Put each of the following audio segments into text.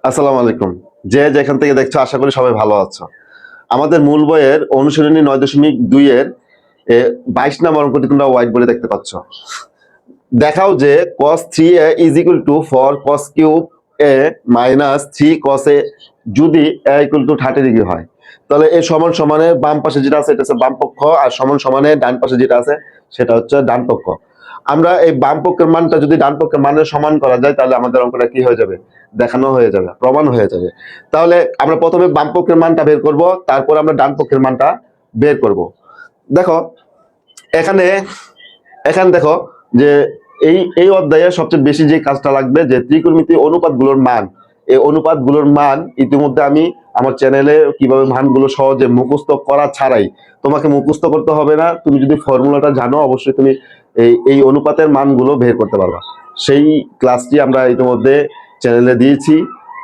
আসসালামু আলাইকুম। যে যেখান থেকে দেখছো আশা করি সবাই ভালো আছো। আমাদের মূল বইয়ের অনুশীলনী 9.2 এর 22 নম্বর অঙ্কটি তোমরা হোয়াইট বোর্ডে দেখতে পাচ্ছ। দেখাও যে cos 3a is equal to 4 cos cube a minus 3 cos a যদি a equal to 30 ডিগ্রি হয়, তাহলে এই সমান সমানে বাম পাশে যেটা আছে এটা হচ্ছে বাম পক্ষ, আর সমান সমানে ডান পাশে যেটা আছে সেটা হচ্ছে ডান পক্ষ। আমরা এই বাম পক্ষের মানটা যদি ডান পক্ষের মানের সমান করা যায় তাহলে আমাদের অঙ্কটা কি হয়ে যাবে, দেখানো হয়ে যাবে, প্রমাণ হয়ে যাবে। তাহলে আমরা প্রথমে বাম পক্ষের মানটা বের করব, তারপর আমরা ডান পক্ষের মানটা বের করব। দেখো এখানে এখানে দেখো যে এই এই অধ্যায়ে সবচেয়ে বেশি যে কাজটা লাগবে যে ত্রিকোণমিতি অনুপাতগুলোর মান। এই অনুপাতগুলোর মান ইতিমধ্যে আমি আমার চ্যানেলে কিভাবে মানগুলো সহজে মুখস্থ করা ছাড়াই, তোমাকে মুখস্থ করতে হবে না, তুমি যদি ফর্মুলাটা জানো অবশ্যই তুমি এই অনুপাতের মানগুলো বের করতে পারবা। সেই ক্লাসটি আমরা ইতিমধ্যে চ্যানেলে দিয়েছি,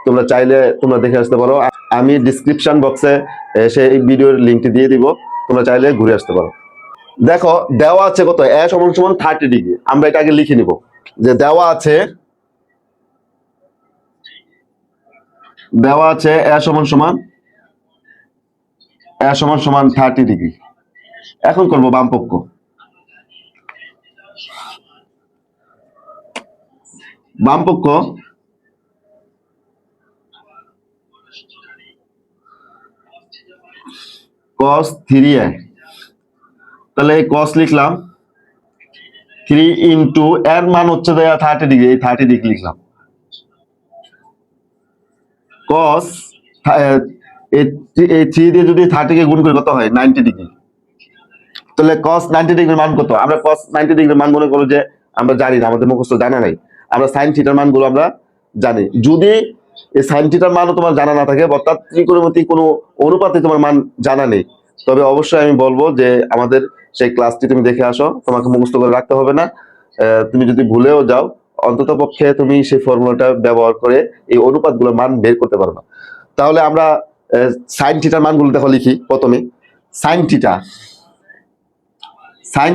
তোমরা চাইলে তোমরা দেখে আসতে পারো। আমি ডিসক্রিপশন বক্সে সেই ভিডিওর লিঙ্কটি দিয়ে দিব, তোমরা চাইলে ঘুরে আসতে পারো। দেখো দেওয়া আছে কত, এ সমান সমান 30 ডিগ্রি। আমরা এটা আগে লিখে নিব যে দেওয়া আছে এ সমান সমান 30 ডিগ্রি। এখন করব বাম পক্ষ। বাম পক্ষ cos 3a, তাহলে এই cos লিখলাম 3 ইন্টু এর মান হচ্ছে 30 ডিগ্রি, এই 30 ডিগ্রি লিখলাম। cos এই 3 দিয়ে যদি 30 কে গুণ করি কত হয়, 90 ডিগ্রি। তাহলে cos 90 ডিগ্রির মান কত, আমরা cos 90 ডিগ্রির মান মনে করো যে আমরা জানি না, আমাদের মুখস্থ জানা নাই। আমরা sin থিটার মানগুলো আমরা জানি। যদি এই sin থিটার মানও তোমার জানা না থাকে, অর্থাৎ ত্রিকোণমিতি কোনো অনুপাতে তোমার মান জানা নেই, তবে অবশ্যই আমি বলবো যে আমাদের সেই ক্লাসটি তুমি দেখে আসো, তোমাকে মুখস্থ করে রাখতে হবে না। তুমি যদি ভুলেও যাও অন্তত পক্ষে তুমি সেই ফর্মুলাটা ব্যবহার করে এই অনুপাতগুলোর মান বের করতে পারবা। তাহলে আমরা sin থিটার মানগুলো দেখো লিখি। প্রথমে sin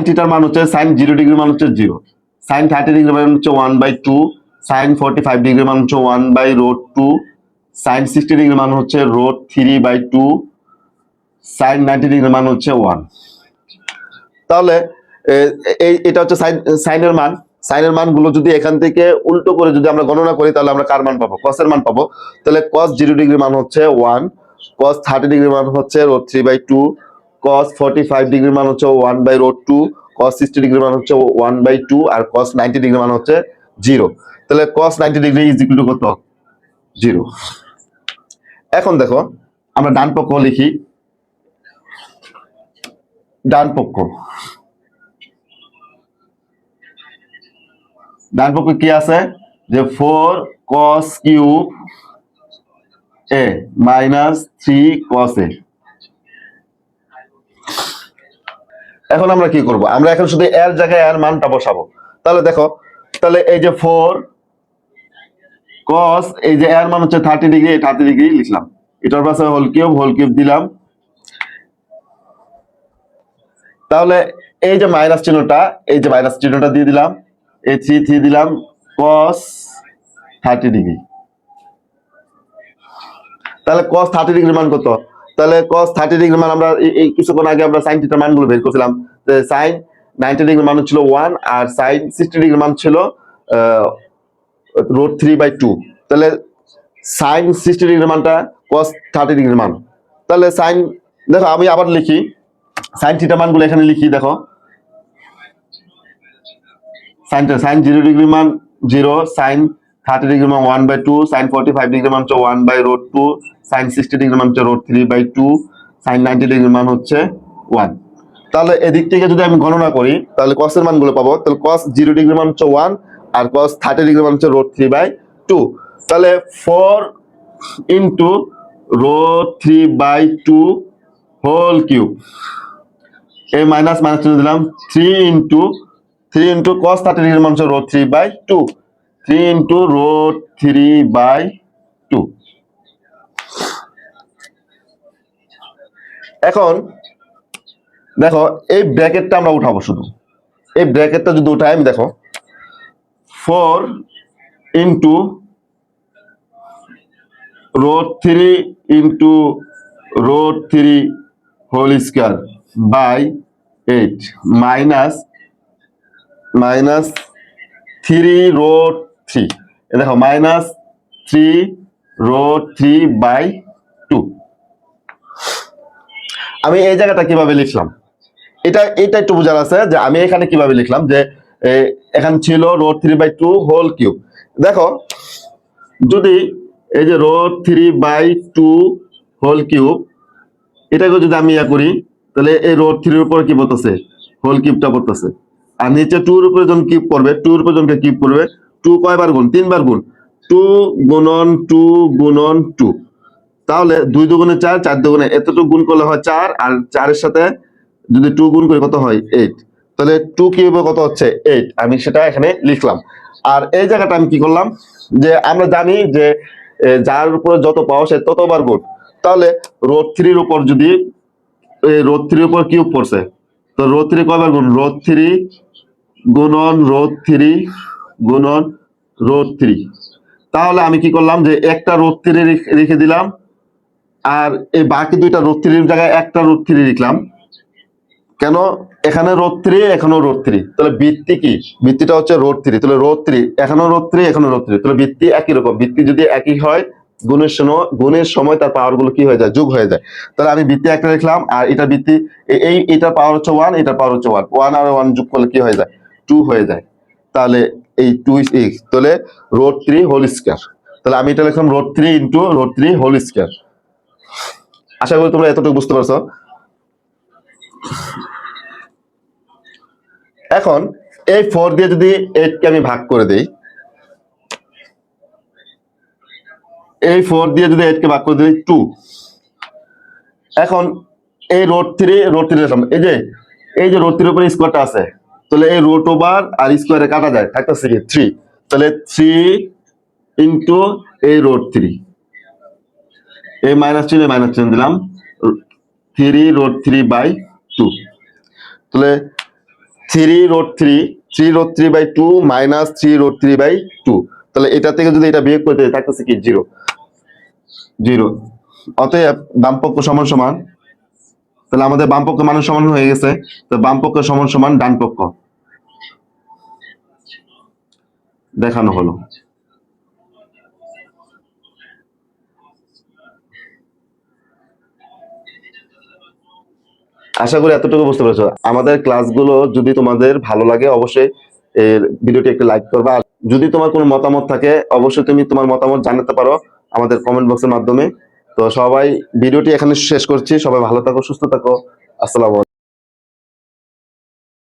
থিটার মান হচ্ছে sin 0 ডিগ্রি মান হচ্ছে 0, sin 30 ডিগ্রি মান হচ্ছে 1/2, sin 45 ডিগ্রি মান হচ্ছে 1/√2, sin 60 ডিগ্রি মান হচ্ছে √3/2, sin 90 ডিগ্রি মান হচ্ছে 1। তাহলে এটা হচ্ছে সাইনের মান। সাইনের মানগুলো যদি এখান থেকে উল্টো করে যদি আমরা গণনা করি তাহলে আমরা কার মান পাবো, cos এর মান পাবো। তাহলে cos 0 ডিগ্রি মান হচ্ছে 1, cos 30 ডিগ্রি মান হচ্ছে √3/2, cos 45 ডিগ্রি মান হচ্ছে 1/√2, cos 60 ডিগ্রি মান হচ্ছে 1/2, আর cos 90 ডিগ্রি মান হচ্ছে 0। তাহলে cos 90 degree is equal to কত, 0। এখন দেখো আমরা ডান পক্ষ লিখি। ডান পক্ষ কি আছে যে 4 cos cube a minus 3 cos a। এখন আমরা কি করব, আমরা এখন শুধু এর জায়গায় এর মানটা বসাবো। তাহলে দেখো, তাহলে এই যে 4 cos, এই যে এর মান হচ্ছে 30 ডিগ্রি, এই 30 ডিগ্রি লিখলাম, এটার পাশে হোল কিউব দিলাম। তাহলে এই যে মাইনাস চিহ্নটা দিয়ে দিলাম, এই 3 দিলাম, cos 30 ডিগ্রি। তাহলে cos 30 ডিগ্রির মান কত, তাহলে cos 30 ডিগ্রির মান আমরা এই কিছুক্ষণ আগে আমরা sin থিটার মানগুলো বের করছিলাম। sin 90 ডিগ্রির মান ছিল 1, আর sin 60 ডিগ্রির মান ছিল √3/2। তাহলে sin 60 ডিগ্রির মানটা cos 30 ডিগ্রির মান। তাহলে sin, দেখো আমি আবার লিখি sin থিটার মানগুলো এখানে লিখি। দেখো sin 0 ডিগ্রির মান 0, sin 30 ডিগ্রি মান 1/2, sin 45 ডিগ্রি মান হচ্ছে 1/√2, sin 60 ডিগ্রি মান হচ্ছে √3/2, sin 90 ডিগ্রি মান হচ্ছে 1। তাহলে এদিক থেকে যদি আমি গণনা করি তাহলে cos এর মানগুলো পাবো। তাহলে cos 0 ডিগ্রি মান হচ্ছে 1, আর cos 30 ডিগ্রি মান হচ্ছে √3/2। তাহলে 4 ইন্টু √3/2 হোল কিউব, এই মাইনাস দিলাম, 3 ইন্টু cos 30 ডিগ্রি মান হচ্ছে √3/2, 3 ইন্টু √3/2। এখন দেখো এই ব্র্যাকেটটা আমরা উঠাবো, শুধু এই ব্র্যাকেটটা যদি উঠাই, আমি দেখো 4 into root 3 into root 3 whole square by 8 minus minus 3 root 3, দেখো মাইনাস 3 রোড 3 বাই 2। আমি এই জায়গাটা কিভাবে লিখলাম, এটা একটু বোঝার আছে যে আমি এখানে কিভাবে লিখলাম, যে এখানে ছিল রোড 3 বাই 2 হোল কিউব। দেখো যদি এই যে রোড 3 বাই 2 হোল কিউব এটাকে যদি আমি ইয়া করি, তাহলে এই রোড 3 এর উপর কি পড়তেছে, হোল কিউবটা পড়তেছে। আর নিচে 2 এর উপরে যখন কিউব করবে, 2 এর উপর যখন কিউব করবে, 2 কয়বার গুণ, 3 বার গুণ, 2 গুণন 2 গুণন 2, তাহলে 2 দুগুণে 4, 4 দুগুণে এতটুকু গুণ করলে হয় 4, আর 4 এর সাথে যদি 2 গুণ করি কত হয় 8, তাহলে 2 কিউবে কত হচ্ছে 8, আমি সেটা এখানে লিখলাম। আর এই জায়গাটা আমি কি করলাম, যে আমরা জানি যে যার উপরে যত পাওয়া সে ততবার গুণ, তাহলে রোড 3 এর উপর যদি রোড 3 এর উপর কিউব পড়ছে, তো রোড 3 কয়বার গুণ, রোড 3 গুণন রোড 3 গুণন রোড 3, তাহলে আমি কি করলাম যে একটা রোড 3 রেখে দিলাম, আর এই বাকি দুইটা রোড 3 এর জায়গায় একটা রোড 3 লিখলাম। কেন, এখানে রোড 3 এখানেও রোড 3, তাহলে ভিত্তি কি, ভিত্তিটা হচ্ছে রোড 3, তাহলে রোড 3 এখানেও রোড 3 এখানেও রোড 3, তাহলে ভিত্তি একই রকম। ভিত্তি যদি একই হয় গুণের সময় তার পাওয়ার গুলো কি হয়ে যায়, যোগ হয়ে যায়। তাহলে আমি ভিত্তি একটা লিখলাম, আর এটা ভিত্তি এটার পাওয়ার হচ্ছে 1, এটার পাওয়ার হচ্ছে 1, 1 আর 1 যোগ করলে কি হয়ে যায়, 2 হয়ে যায়। তাহলে এই 2 তাহলে রোড 3 হোল স্কয়ার, তাহলে আমি এটা লিখলাম root 3 into root 3 whole square. আশা করি তোমরা এতটুকু বুঝতে পারছো। এখন এই 4 দিয়ে যদি 8 কে আমি ভাগ করে দেই, এই 4 দিয়ে যদি 8 কে ভাগ করে দিই 2, এখন এই রোড 3 এর সামনে এই যে রোড 3 এর উপরে স্কয়ারটা আছে, তাহলে এই রুট ওভার আর স্কয়ারে কাটা যায়, থাকতেছে কি 3, তাহলে 3 ইনটু এই রোড 3, এই মাইনাস চিহ্ন দিলাম, 3 রোড 3 বাই 2, তাহলে 3 root 3 by 2 minus 3 root 3 by 2, তাহলে এটা থেকে যদি এটা বিয়োগ করতে থাকতেছে কি 0 0। অতএব বামপক্ষ সমান সমান, তাহলে আমাদের বামপক্ষ মান সমান হয়ে গেছে, তো বামপক্ষ সমান সমান ডান পক্ষ দেখানো হলো। আশা করি এতটুকু বুঝতে পেরেছো। আমাদের ক্লাসগুলো যদি তোমাদের ভালো লাগে অবশ্যই এর ভিডিওটি একটা লাইক করবা। আর যদি তোমার কোনো মতামত থাকে অবশ্যই তুমি তোমার মতামত জানাতে পারো আমাদের কমেন্ট বক্সের মাধ্যমে। তো সবাই ভিডিওটি এখানে শেষ করছি, সবাই ভালো থাকো, সুস্থ থাকো, আসসালামু আলাইকুম।